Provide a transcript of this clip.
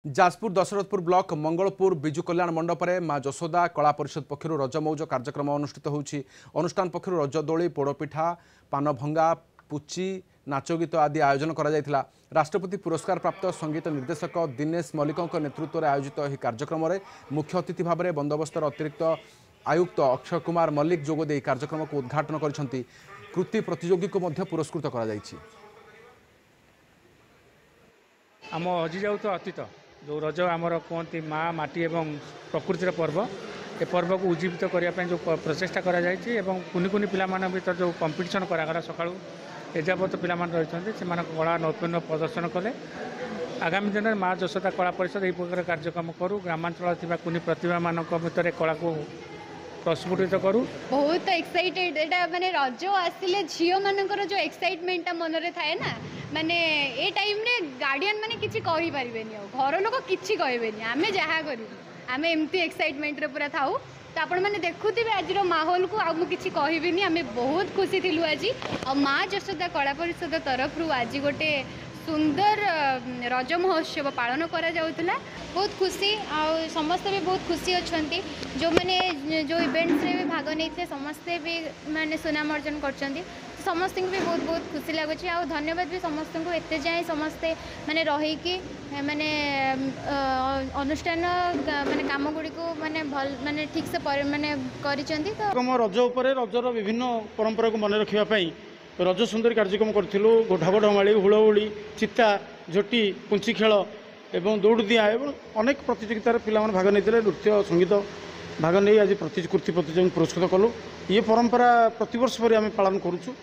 Jajpur Dasharathpur block Mangalpur Biju कल्याण मंडप में माँ जशोदा कला परिषद पक्षर रजमौज कार्यक्रम अनुष्ठित होउछि। अनुष्ठान पक्षर रजदोली पोड़पिठा पान भंगा पुची नाच गीत आदि आयोजन करा जायतिला। राष्ट्रपति पुरस्कार प्राप्त संगीत निर्देशक दिनेश मल्लिक नेतृत्व में आयोजित यह कार्यक्रम में मुख्य अतिथि भाव में बंदोबस्तर अतिरिक्त आयुक्त अक्षय कुमार मल्लिक जोगदे कार्यक्रम को उद्घाटन करछंती। कृति प्रतियोगी को मध्य पुरस्कृत करा जायछि। आम हजि जाऊ तो अतीत जो रज आमर कहते माँ माटी एवं प्रकृतिर पर्व ए पर्व को उज्जीवित करने जो प्रचेषा कुनि कुनि पिला भर जो कंपिटिशन करागला सका एजावत पिला रही से कला नैपुण्य प्रदर्शन कले। आगामी दिन में माँ जशोदा कला परिषद यही प्रकार कार्यक्रम करूँ। ग्रामांचल कुनि प्रतिभा मान भितर कला को प्रस्फुटित करूँ। बहुत एक्साइटेड एटा माने रज आसिले झियो मानकर जो एक्साइटमेंट मन रे थाए ना माने ए टाइम रे गार्डियन माने किछि कहि परिबेनी घर लोक किछि कहबेनी आमे जहा करू आमे एमती एक्साइटमेंट रे पूरा थाउ। तो आपण मैंने देखुवे आज माहौल को आ मुझे कहबिनी आम बहुत खुशी थिलु आज आ माँ जशोदा कला परिषद तरफ आज गोटे सुंदर रज महोत्सव पालन करा जाउतला। बहुत खुशी आ समस्ते भी बहुत खुशी अच्छी जो मैंने जो इवेंट्स रे भी भाग नहीं समस्ते भी माने सुनाम अर्जन कर समस्त भी बहुत बहुत खुशी लगुच। आ धन्यवाद भी समस्त को एत जाए समस्ते माने रहीकि माने अनुष्ठान माने काम गुड़ी को माने भल माने ठीक से माने करिसेंती। तो रज उपरे रजर विभिन्न परंपरा को मन रखापी रज सुंदर कार्यक्रम करूँ। ढग ढमाड़ी हुलहुली चिता झोटी पुंची खेल एवं दौड़ दिया एवं अनेक प्रतियोगितार पिला भाग नहीं नृत्य संगीत भाग नहीं आज कृति प्रतियोगी पुरस्कृत कलु। ये परंपरा प्रतिवर्ष पर आम पालन करूँ।